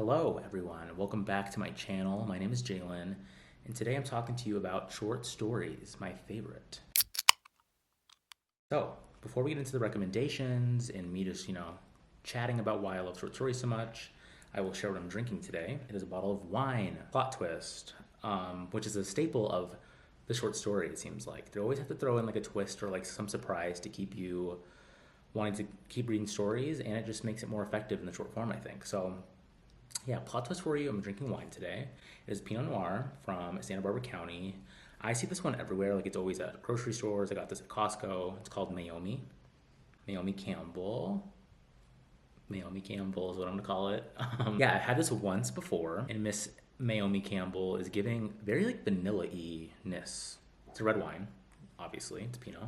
Hello everyone, welcome back to my channel. My name is Jalen, and today I'm talking to you about short stories, my favorite. So, before we get into the recommendations and me just, chatting about why I love short stories so much, I will share what I'm drinking today. It is a bottle of wine, plot twist, which is a staple of the short story, it seems like. They always have to throw in like a twist or like some surprise to keep you wanting to keep reading stories, and it just makes it more effective in the short form, I think. So yeah, plot twist for you, I'm drinking wine today. It is Pinot Noir from Santa Barbara County. I see this one everywhere, like it's always at grocery stores. I got this at Costco. It's called Naomi Campbell. Naomi Campbell is what I'm gonna call it. Yeah, I've had this once before, and Miss Naomi Campbell is giving very like vanilla-y-ness. It's a red wine, obviously, it's Pinot.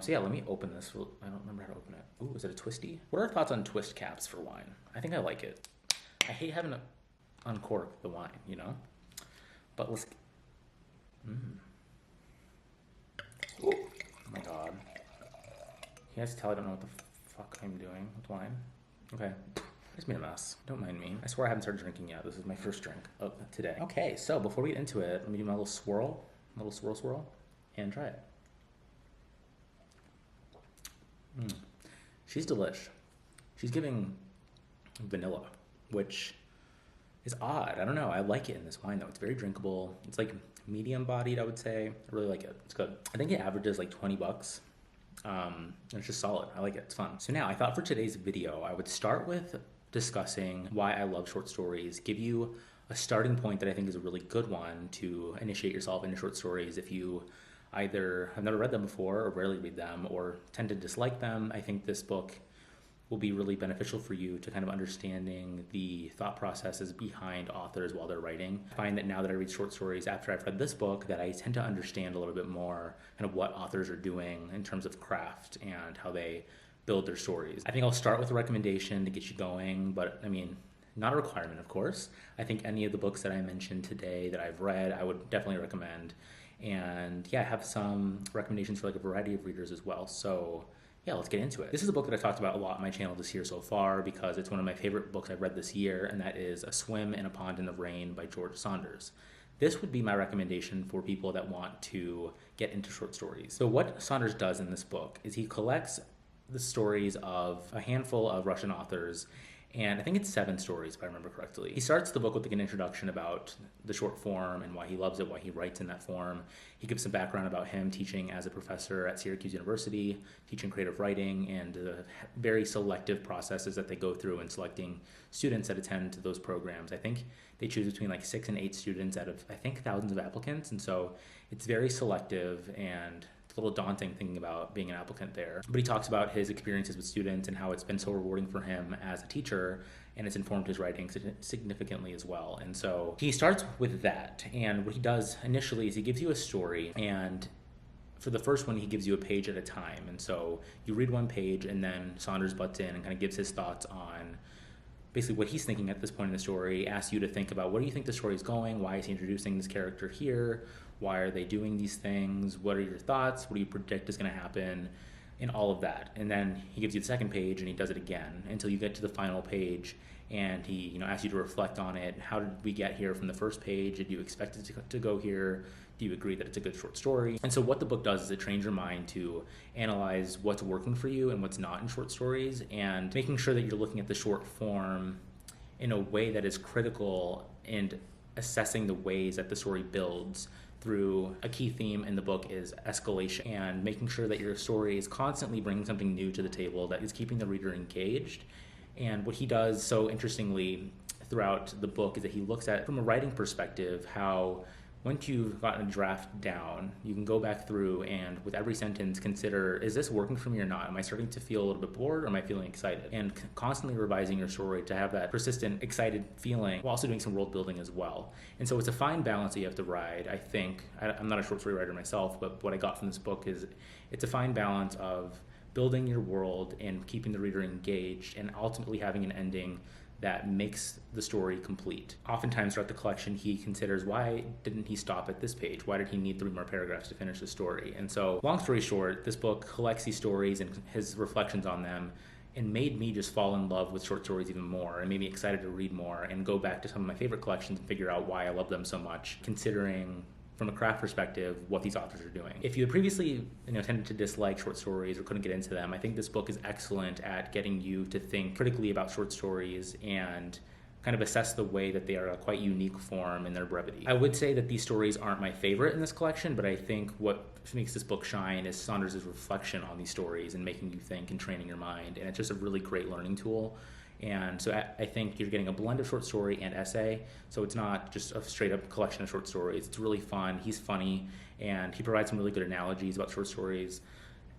So yeah, let me open this. I don't remember how to open it. Ooh, is it a twisty? What are our thoughts on twist caps for wine? I think I like it. I hate having to uncork the wine, But let's... Oh my god. You guys tell I don't know what the fuck I'm doing with wine? Okay. I just made a mess. Don't mind me. I swear I haven't started drinking yet. This is my first drink of today. Okay, so before we get into it, let me do my little swirl. And try it. She's delish. She's giving vanilla, which is odd. I don't know. I like it in this wine though. It's very drinkable. It's like medium bodied, I would say. I really like it. It's good. I think it averages like $20. It's just solid. I like it. It's fun. So now I thought for today's video, I would start with discussing why I love short stories, give you a starting point that I think is a really good one to initiate yourself into short stories if you either have never read them before or rarely read them or tend to dislike them. I think this book will be really beneficial for you to kind of understanding the thought processes behind authors while they're writing. I find that now that I read short stories after I've read this book, that I tend to understand a little bit more kind of what authors are doing in terms of craft and how they build their stories. I think I'll start with a recommendation to get you going, but I mean, not a requirement, of course. I think any of the books that I mentioned today that I've read, I would definitely recommend. And yeah, I have some recommendations for like a variety of readers as well. So yeah, let's get into it. This is a book that I've talked about a lot on my channel this year so far because it's one of my favorite books I've read this year, and that is A Swim in a Pond in the Rain by George Saunders. This would be my recommendation for people that want to get into short stories. So what Saunders does in this book is he collects the stories of a handful of Russian authors, and I think it's 7 stories, if I remember correctly. He starts the book with like an introduction about the short form and why he loves it, why he writes in that form. He gives some background about him teaching as a professor at Syracuse University, teaching creative writing, and the very selective processes that they go through in selecting students that attend to those programs. I think they choose between like 6 and 8 students out of, I think, thousands of applicants. And so it's very selective, and a little daunting thinking about being an applicant there. But he talks about his experiences with students and how it's been so rewarding for him as a teacher, and it's informed his writing significantly as well. And so he starts with that, and what he does initially is he gives you a story, and for the first one he gives you a page at a time. And so you read one page, and then Saunders butts in and kind of gives his thoughts on basically what he's thinking at this point in the story, asks you to think about, what do you think the story is going? Why is he introducing this character here? Why are they doing these things? What are your thoughts? What do you predict is going to happen? And all of that. And then he gives you the second page, and he does it again until you get to the final page, and he asks you to reflect on it. How did we get here from the first page? Did you expect it to go here? Do you agree that it's a good short story? And so what the book does is it trains your mind to analyze what's working for you and what's not in short stories, and making sure that you're looking at the short form in a way that is critical and assessing the ways that the story builds through a key theme in the book is escalation, and making sure that your story is constantly bringing something new to the table that is keeping the reader engaged. And what he does so interestingly throughout the book is that he looks at, from a writing perspective, how once you've gotten a draft down, you can go back through and with every sentence consider, is this working for me or not? Am I starting to feel a little bit bored, or am I feeling excited? And constantly revising your story to have that persistent, excited feeling while also doing some world building as well. And so it's a fine balance that you have to ride, I think. I'm not a short story writer myself, but what I got from this book is it's a fine balance of building your world and keeping the reader engaged, and ultimately having an ending that makes the story complete. Oftentimes throughout the collection, he considers, why didn't he stop at this page? Why did he need 3 more paragraphs to finish the story? And so, long story short, this book collects these stories and his reflections on them and made me just fall in love with short stories even more and made me excited to read more and go back to some of my favorite collections and figure out why I love them so much, considering from a craft perspective what these authors are doing. If you had previously tended to dislike short stories or couldn't get into them, I think this book is excellent at getting you to think critically about short stories and kind of assess the way that they are a quite unique form in their brevity. I would say that these stories aren't my favorite in this collection, but I think what makes this book shine is Saunders' reflection on these stories and making you think and training your mind, and it's just a really great learning tool. And so I think you're getting a blend of short story and essay, so it's not just a straight up collection of short stories. It's really fun, he's funny, and he provides some really good analogies about short stories.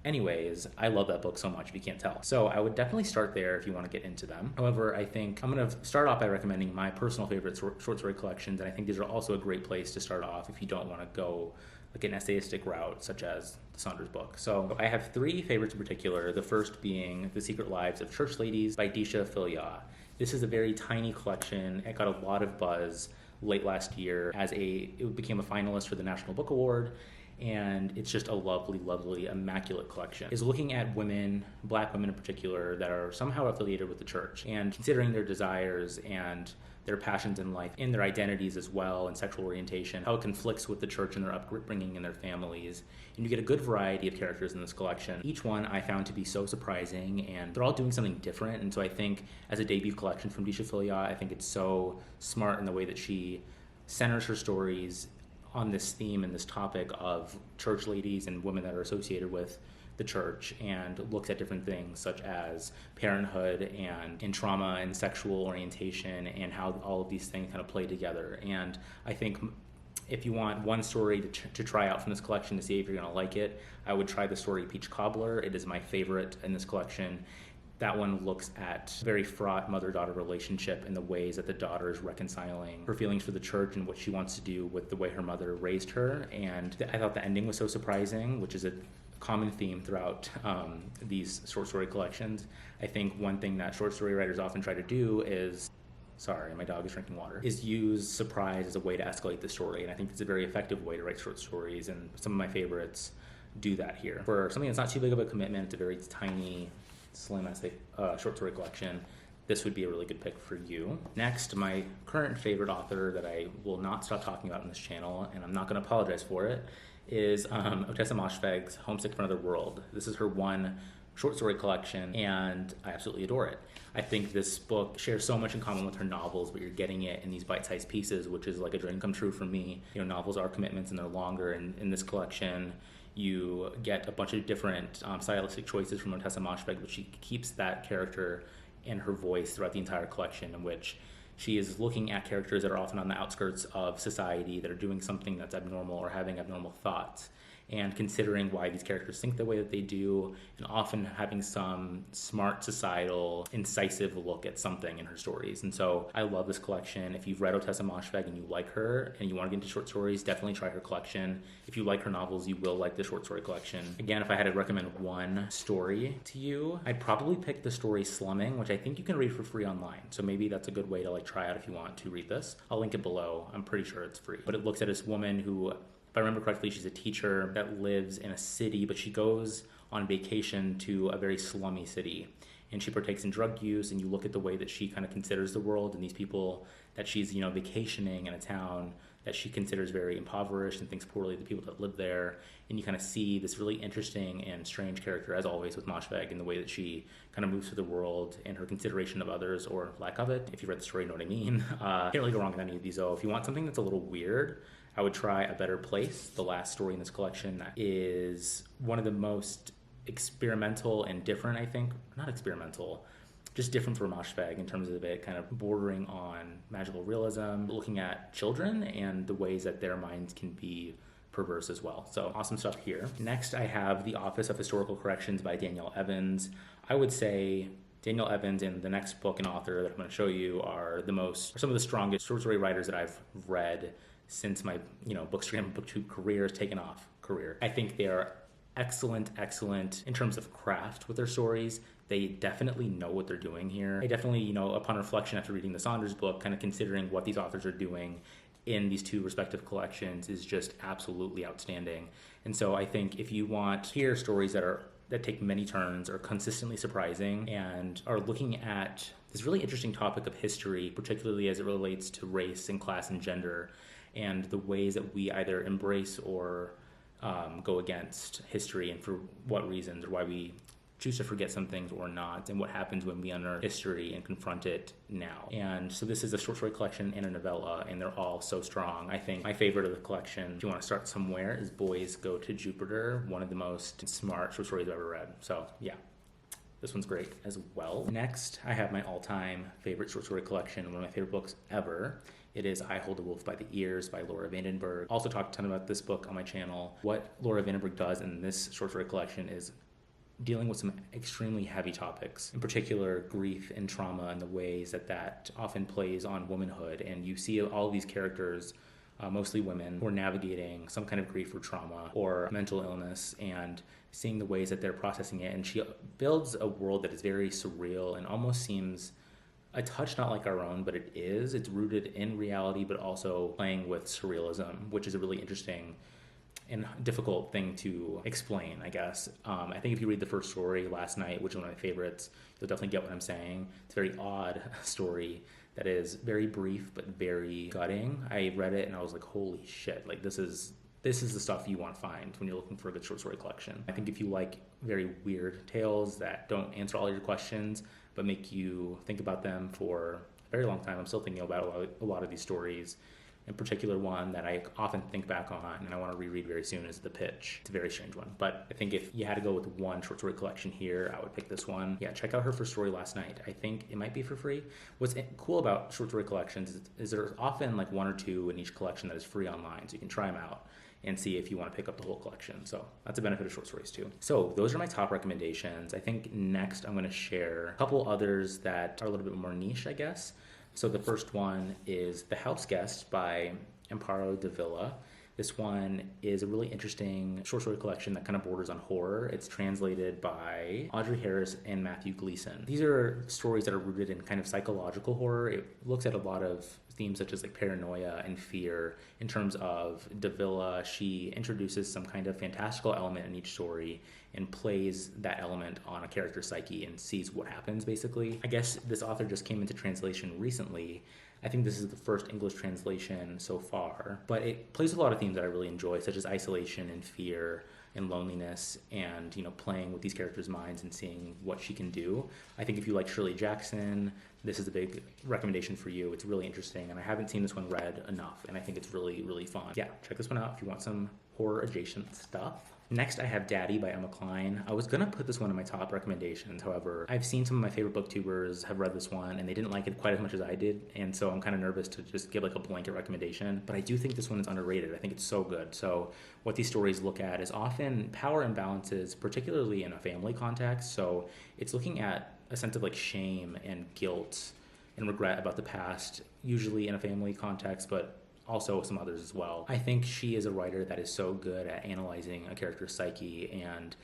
Anyways, I love that book so much, if you can't tell. So I would definitely start there if you want to get into them. However, I think I'm going to start off by recommending my personal favorite short story collections, and I think these are also a great place to start off if you don't want to go like an essayistic route, such as the Saunders book. So I have 3 favorites in particular, the first being The Secret Lives of Church Ladies by Deesha Philyaw. This is a very tiny collection. It got a lot of buzz late last year it became a finalist for the National Book Award, and it's just a lovely, lovely, immaculate collection. It's looking at women, Black women in particular, that are somehow affiliated with the church, and considering their desires and their passions in life, in their identities as well, and sexual orientation, how it conflicts with the church and their upbringing and their families. And you get a good variety of characters in this collection. Each one I found to be so surprising, and they're all doing something different. And so I think as a debut collection from Deesha Philyaw, I think it's so smart in the way that she centers her stories on this theme and this topic of church ladies and women that are associated with the church, and looks at different things such as parenthood and trauma and sexual orientation and how all of these things kind of play together. And I think if you want one story to try out from this collection to see if you're going to like it, I would try the story Peach Cobbler. It is my favorite in this collection. That one looks at a very fraught mother-daughter relationship and the ways that the daughter is reconciling her feelings for the church and what she wants to do with the way her mother raised her. And I thought the ending was so surprising, which is a common theme throughout these short story collections. I think one thing that short story writers often try to do is, sorry, my dog is drinking water, is use surprise as a way to escalate the story. And I think it's a very effective way to write short stories, and some of my favorites do that here. For something that's not too big of a commitment, it's a very tiny, slim essay short story collection, this would be a really good pick for you. Next, my current favorite author that I will not stop talking about on this channel, and I'm not going to apologize for it, is Ottessa Moshfegh's Homesick for Another World. This is her one short story collection, and I absolutely adore it. I think this book shares so much in common with her novels, but you're getting it in these bite-sized pieces, which is like a dream come true for me. Novels are commitments and they're longer, and in this collection, you get a bunch of different stylistic choices from Ottessa Moshfegh, but she keeps that character and her voice throughout the entire collection, in which she is looking at characters that are often on the outskirts of society, that are doing something that's abnormal or having abnormal thoughts, and considering why these characters think the way that they do, and often having some smart, societal, incisive look at something in her stories. And so I love this collection. If you've read Ottessa Moshfegh and you like her and you want to get into short stories, definitely try her collection. If you like her novels, you will like the short story collection. Again, if I had to recommend one story to you, I'd probably pick the story Slumming, which I think you can read for free online. So maybe that's a good way to try out if you want to read this. I'll link it below. I'm pretty sure it's free. But it looks at this woman who, if I remember correctly, she's a teacher that lives in a city, but she goes on vacation to a very slummy city. And she partakes in drug use, and you look at the way that she kind of considers the world and these people that she's, vacationing in a town that she considers very impoverished and thinks poorly of the people that live there. And you kind of see this really interesting and strange character, as always with Moshfegh, in the way that she kind of moves through the world and her consideration of others, or lack of it. If you read the story, you know what I mean. Can't really go wrong with any of these, though. If you want something that's a little weird, I would try A Better Place, the last story in this collection. That is one of the most experimental and different, I think. Not experimental, just different for Moshfegh in terms of it kind of bordering on magical realism, looking at children and the ways that their minds can be perverse as well. So awesome stuff here. Next, I have The Office of Historical Corrections by Danielle Evans. I would say Danielle Evans and the next book and author that I'm going to show you are some of the strongest short story writers that I've read since my bookstream and booktube career has taken off. I think they are excellent in terms of craft with their stories. They definitely know what they're doing here. I definitely, upon reflection after reading the Saunders book, kind of considering what these authors are doing in these two respective collections is just absolutely outstanding. And so I think if you want to hear stories that are that take many turns, are consistently surprising, and are looking at this really interesting topic of history, particularly as it relates to race and class and gender, and the ways that we either embrace or go against history, and for what reasons, or why we choose to forget some things or not, and what happens when we unearth history and confront it now. And so this is a short story collection and a novella, and they're all so strong. I think my favorite of the collection, if you want to start somewhere, is Boys Go to Jupiter, one of the most smart short stories I've ever read. So yeah, this one's great as well. Next, I have my all-time favorite short story collection, one of my favorite books ever. It is I Hold the Wolf by the Ears by Laura Vandenberg. Also talked a ton about this book on my channel. What Laura Vandenberg does in this short story collection is dealing with some extremely heavy topics, in particular grief and trauma, and the ways that that often plays on womanhood. And you see all of these characters, mostly women, who are navigating some kind of grief or trauma or mental illness, and seeing the ways that they're processing it. And she builds a world that is very surreal and almost seems a touch not like our own, but it is. It's rooted in reality, but also playing with surrealism, which is a really interesting and difficult thing to explain, I guess. I think if you read the first story, Last Night, which is one of my favorites, you'll definitely get what I'm saying. It's a very odd story that is very brief but very gutting. I read it and I was like, holy shit, like this is the stuff you want to find when you're looking for a good short story collection. I think if you like very weird tales that don't answer all your questions but make you think about them for a very long time, I'm still thinking about a lot of these stories. In particular, one that I often think back on and I want to reread very soon is The Pitch. It's a very strange one, but I think if you had to go with one short story collection here, I would pick this one. Yeah, check out her first story, Last Night. I think it might be for free. What's cool about short story collections is there's often like one or two in each collection that is free online, so you can try them out and see if you want to pick up the whole collection. So that's a benefit of short stories too. So those are my top recommendations. I think next I'm going to share a couple others that are a little bit more niche, I guess. So the first one is The Houseguest by Amparo Dávila. This one is a really interesting short story collection that kind of borders on horror. It's translated by Audrey Harris and Matthew Gleeson. These are stories that are rooted in kind of psychological horror. It looks at a lot of themes such as like paranoia and fear. In terms of Dávila, she introduces some kind of fantastical element in each story and plays that element on a character's psyche and sees what happens, basically. I guess this author just came into translation recently. I think this is the first English translation so far, but it plays with a lot of themes that I really enjoy, such as isolation and fear and loneliness, and playing with these characters' minds and seeing what she can do. I think if you like Shirley Jackson, this is a big recommendation for you. It's really interesting, and I haven't seen this one read enough, and I think it's really, really fun. Yeah, check this one out if you want some horror adjacent stuff. Next, I have Daddy by Emma Cline. I was gonna put this one in my top recommendations. However, I've seen some of my favorite booktubers have read this one and they didn't like it quite as much as I did. And so I'm kind of nervous to just give like a blanket recommendation, but I do think this one is underrated. I think it's so good. So what these stories look at is often power imbalances, particularly in a family context. So it's looking at a sense of like shame and guilt and regret about the past, usually in a family context, but also some others as well. I think she is a writer that is so good at analyzing a character's psyche and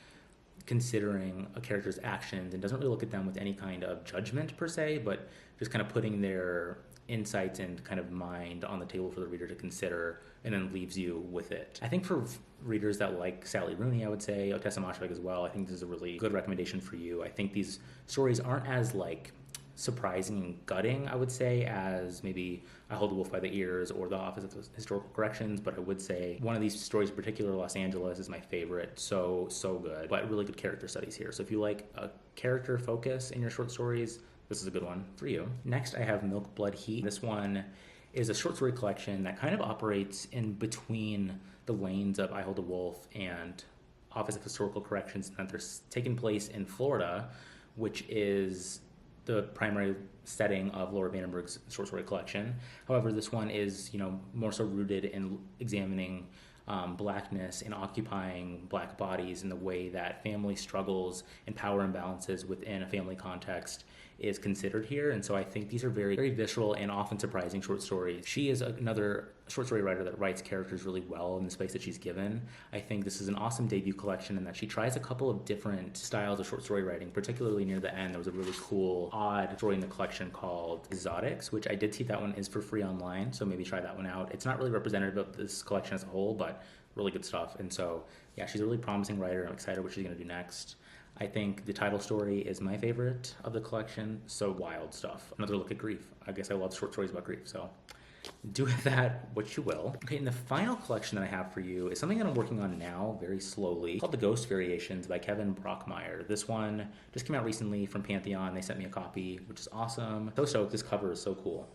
considering a character's actions, and doesn't really look at them with any kind of judgment per se, but just kind of putting their insights and kind of mind on the table for the reader to consider, and then leaves you with it. I think for readers that like Sally Rooney, I would say, Ottessa Moshfegh as well, I think this is a really good recommendation for you. I think these stories aren't as like surprising and gutting, I would say, as maybe I Hold the Wolf by the Ears or The Office of Historical Corrections, but I would say one of these stories in particular, Los Angeles, is my favorite. So good, but really good character studies here. So if you like a character focus in your short stories, this is a good one for you. Next, I have Milk, Blood, Heat. This one is a short story collection that kind of operates in between the lanes of I Hold the Wolf and Office of Historical Corrections, and they're taking place in Florida, which is the primary setting of Laura Vandenberg's short story collection. However, this one is, more so rooted in examining blackness and occupying black bodies, in the way that family struggles and power imbalances within a family context is considered here. And so I think these are very, very visceral and often surprising short stories. She is another short story writer that writes characters really well in the space that she's given. I think this is an awesome debut collection in that she tries a couple of different styles of short story writing, particularly near the end. There was a really cool, odd story in the collection called Exotics, which I did see that one is for free online, so maybe try that one out. It's not really representative of this collection as a whole, but really good stuff. And so, yeah, she's a really promising writer. I'm excited what she's going to do next. I think the title story is my favorite of the collection. So wild stuff. Another look at grief. I guess I love short stories about grief, so do with that what you will. Okay, and the final collection that I have for you is something that I'm working on now very slowly, called The Ghost Variations by Kevin Brockmeier. This one just came out recently from Pantheon. They sent me a copy, which is awesome. So stoked. This cover is so cool.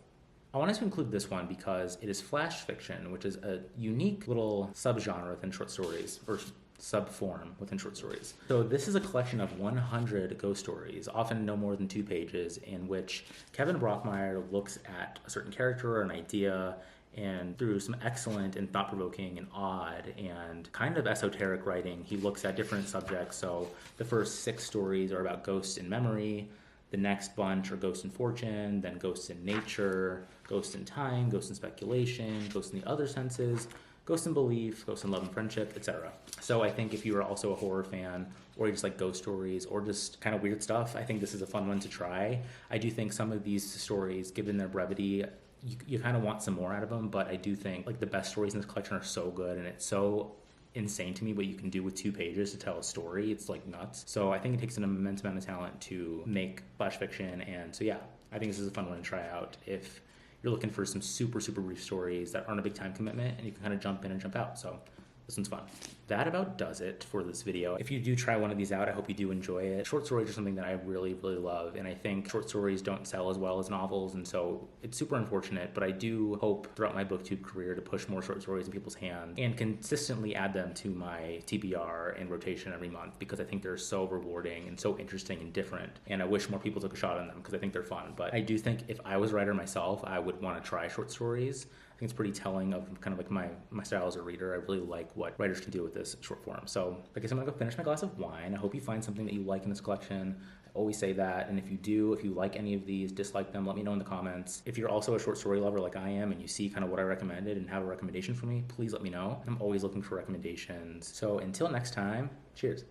I wanted to include this one because it is flash fiction, which is a unique little subgenre within short stories, or subform within short stories. So this is a collection of 100 ghost stories, often no more than 2 pages, in which Kevin Brockmeier looks at a certain character or an idea, and through some excellent and thought-provoking and odd and kind of esoteric writing, he looks at different subjects. So the first 6 stories are about ghosts in memory, the next bunch are ghosts in fortune, then ghosts in nature, ghosts in time, ghosts in speculation, ghosts in the other senses, ghosts in belief, ghosts in love and friendship, etc. So I think if you are also a horror fan, or you just like ghost stories, or just kind of weird stuff, I think this is a fun one to try. I do think some of these stories, given their brevity, you kind of want some more out of them, but I do think like the best stories in this collection are so good, and it's so insane to me what you can do with 2 pages to tell a story. It's like nuts. So I think it takes an immense amount of talent to make flash fiction, and so yeah, I think this is a fun one to try out if you're looking for some super, super brief stories that aren't a big time commitment and you can kind of jump in and jump out. So this one's fun. That about does it for this video. If you do try one of these out, I hope you do enjoy it. Short stories are something that I really, really love, and I think short stories don't sell as well as novels, and so it's super unfortunate, but I do hope throughout my booktube career to push more short stories in people's hands and consistently add them to my TBR and rotation every month, because I think they're so rewarding and so interesting and different, and I wish more people took a shot on them because I think they're fun. But I do think if I was a writer myself, I would want to try short stories. I think it's pretty telling of kind of like my style as a reader. I really like what writers can do with this short form. So I guess I'm gonna go finish my glass of wine. I hope you find something that you like in this collection. I always say that, and if you do, if you like any of these, dislike them, let me know in the comments. If you're also a short story lover like I am and you see kind of what I recommended and have a recommendation for me, please let me know. I'm always looking for recommendations. So until next time, cheers.